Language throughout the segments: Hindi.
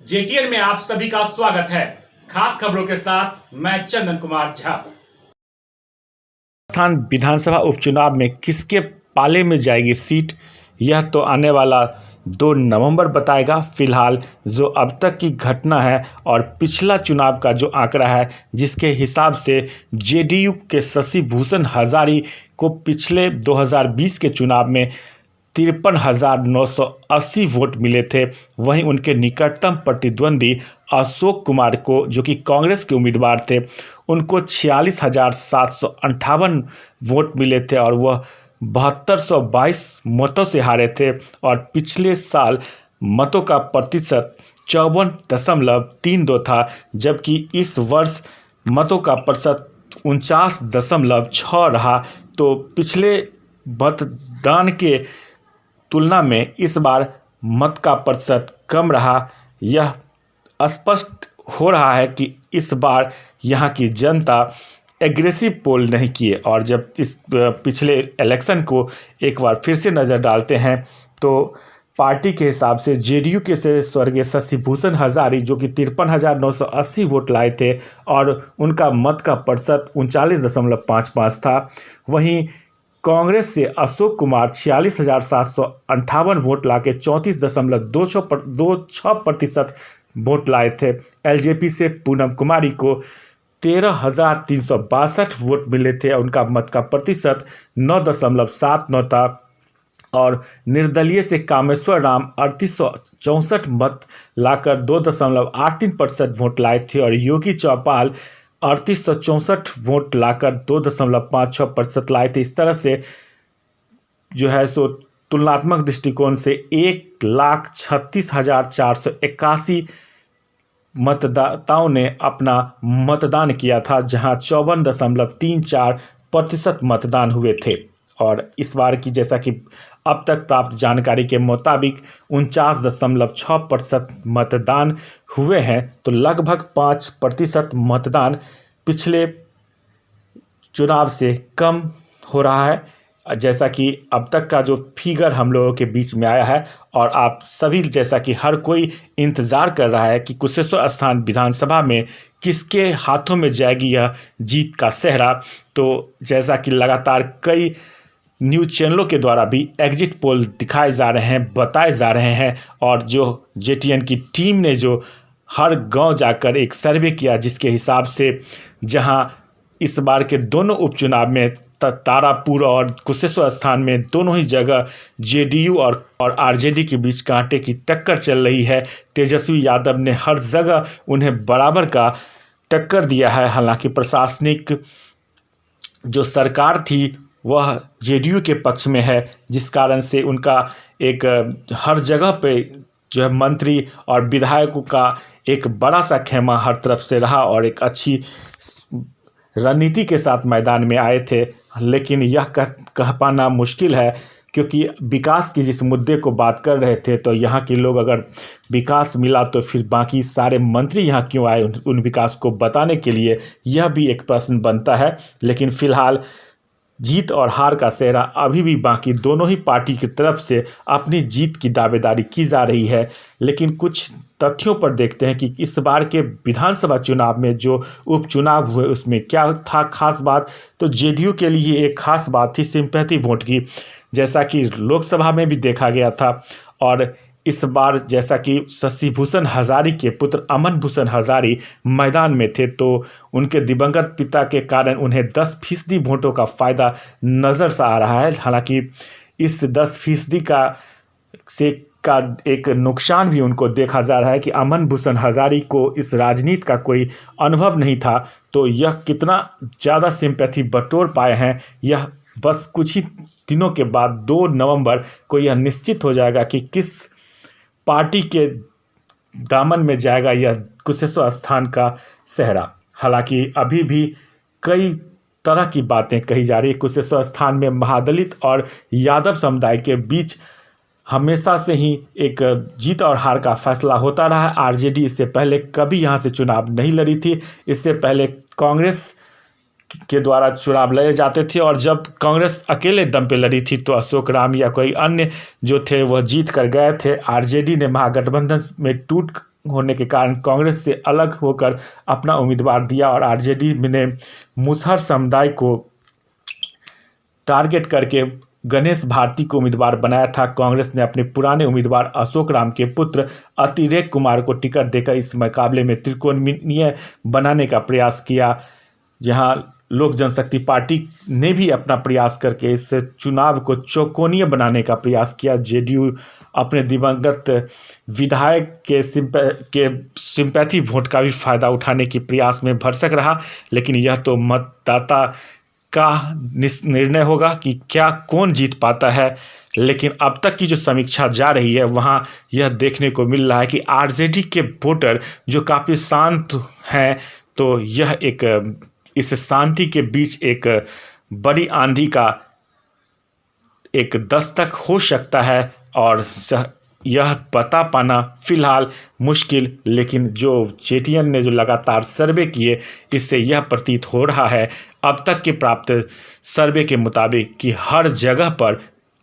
जेटीएन में आप सभी का स्वागत है। खास खबरों के साथ मैं चंदन कुमार झा। राजस्थान विधानसभा उपचुनाव में किसके पाले में जाएगी सीट, यह तो आने वाला 2 नवंबर बताएगा। फिलहाल जो अब तक की घटना है और पिछला चुनाव का जो आंकड़ा है, जिसके हिसाब से जेडीयू के शशि भूषण हजारी को पिछले 2020 के चुनाव में 53,980 वोट मिले थे। वहीं उनके निकटतम प्रतिद्वंदी अशोक कुमार को, जो कि कांग्रेस के उम्मीदवार थे, उनको 46,758 वोट मिले थे और वह 7222 मतों से हारे थे। और पिछले साल मतों का प्रतिशत 54.32 था, जबकि इस वर्ष मतों का प्रतिशत 49.6 रहा। तो पिछले मतदान के तुलना में इस बार मत का प्रतिशत कम रहा। यह स्पष्ट हो रहा है कि इस बार यहाँ की जनता एग्रेसिव पोल नहीं किए। और जब इस पिछले इलेक्शन को एक बार फिर से नज़र डालते हैं तो पार्टी के हिसाब से जेडीयू के से स्वर्गीय शशि भूषण हजारी, जो कि 53,980 वोट लाए थे और उनका मत का प्रतिशत 39.55 था। वहीं कांग्रेस से अशोक कुमार 46,758 वोट लाके 34.26% वोट लाए थे। एलजेपी से पूनम कुमारी को 13,362 वोट मिले थे और उनका मत का प्रतिशत 9.79 था। और निर्दलीय से कामेश्वर राम 3864 मत लाकर 2.83% वोट लाए थे और योगी चौपाल 3864 वोट लाकर 2.56% लाए थे। इस तरह से जो है सो तुलनात्मक दृष्टिकोण से 1,36,481 मतदाताओं ने अपना मतदान किया था, जहां 54.34% मतदान हुए थे। और इस बार की, जैसा कि अब तक प्राप्त जानकारी के मुताबिक 49.6% मतदान हुए हैं। तो लगभग 5% मतदान पिछले चुनाव से कम हो रहा है, जैसा कि अब तक का जो फिगर हम लोगों के बीच में आया है। और आप सभी, जैसा कि हर कोई इंतज़ार कर रहा है कि कुशेश्वर स्थान विधानसभा में किसके हाथों में जाएगी यह जीत का सेहरा। तो जैसा कि लगातार कई न्यूज़ चैनलों के द्वारा भी एग्जिट पोल दिखाए जा रहे हैं, बताए जा रहे हैं, और जो जेटीएन की टीम ने जो हर गांव जाकर एक सर्वे किया, जिसके हिसाब से जहां इस बार के दोनों उपचुनाव में तारापुर और कुशेश्वर स्थान में दोनों ही जगह जेडीयू और आरजेडी के बीच कांटे की टक्कर चल रही है। तेजस्वी यादव ने हर जगह उन्हें बराबर का टक्कर दिया है। हालांकि प्रशासनिक जो सरकार थी वह जेडीयू के पक्ष में है, जिस कारण से उनका एक हर जगह पे जो है मंत्री और विधायकों का एक बड़ा सा खेमा हर तरफ से रहा और एक अच्छी रणनीति के साथ मैदान में आए थे। लेकिन यह कह पाना मुश्किल है, क्योंकि विकास की जिस मुद्दे को बात कर रहे थे, तो यहाँ के लोग अगर विकास मिला तो फिर बाकी सारे मंत्री यहाँ क्यों आए उन विकास को बताने के लिए, यह भी एक प्रश्न बनता है। लेकिन फिलहाल जीत और हार का सेहरा अभी भी बाकी दोनों ही पार्टी की तरफ से अपनी जीत की दावेदारी की जा रही है। लेकिन कुछ तथ्यों पर देखते हैं कि इस बार के विधानसभा चुनाव में जो उपचुनाव हुए उसमें क्या था खास बात। तो जेडीयू के लिए एक खास बात थी सिंपैथी वोट की, जैसा कि लोकसभा में भी देखा गया था। और इस बार जैसा कि शशि भूषण हजारी के पुत्र अमन भूषण हजारी मैदान में थे, तो उनके दिवंगत पिता के कारण उन्हें 10% वोटों का फ़ायदा नज़र सा आ रहा है। हालांकि इस 10% का एक नुकसान भी उनको देखा जा रहा है कि अमन भूषण हजारी को इस राजनीति का कोई अनुभव नहीं था। तो यह कितना ज़्यादा सिंपैथी बटोर पाए हैं, यह बस कुछ ही दिनों के बाद 2 नवंबर को यह निश्चित हो जाएगा कि किस पार्टी के दामन में जाएगा यह कुशेश्वर स्थान का सेहरा। हालांकि अभी भी कई तरह की बातें कही जा रही है। कुशेश्वर स्थान में महादलित और यादव समुदाय के बीच हमेशा से ही एक जीत और हार का फैसला होता रहा है। आरजेडी इससे पहले कभी यहाँ से चुनाव नहीं लड़ी थी। इससे पहले कांग्रेस के द्वारा चुनाव लड़े जाते थे, और जब कांग्रेस अकेले दम पे लड़ी थी तो अशोक राम या कोई अन्य जो थे वह जीत कर गए थे। आरजेडी ने महागठबंधन में टूट होने के कारण कांग्रेस से अलग होकर अपना उम्मीदवार दिया और आरजेडी ने मुसहर समुदाय को टारगेट करके गणेश भारती को उम्मीदवार बनाया था। कांग्रेस ने अपने पुराने उम्मीदवार अशोक राम के पुत्र अतिरेक कुमार को टिकट देकर इस मुकाबले में त्रिकोणीय बनाने का प्रयास किया। जहां लोक जनशक्ति पार्टी ने भी अपना प्रयास करके इस चुनाव को चौकोनीय बनाने का प्रयास किया। जेडीयू अपने दिवंगत विधायक के सिंपैथी वोट का भी फायदा उठाने के प्रयास में भरसक रहा, लेकिन यह तो मतदाता का निर्णय होगा कि क्या कौन जीत पाता है। लेकिन अब तक की जो समीक्षा जा रही है वहाँ यह देखने को मिल रहा है कि आरजेडी के वोटर जो काफ़ी शांत हैं, तो यह एक इस शांति के बीच एक बड़ी आंधी का एक दस्तक हो सकता है और यह पता पाना फिलहाल मुश्किल। लेकिन जो जेटीएन ने जो लगातार सर्वे किए, इससे यह प्रतीत हो रहा है अब तक के प्राप्त सर्वे के मुताबिक कि हर जगह पर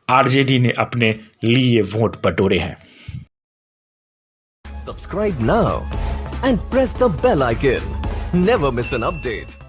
आरजेडी ने अपने लिए वोट बटोरे हैं। Subscribe now and press the bell icon. Never miss an update.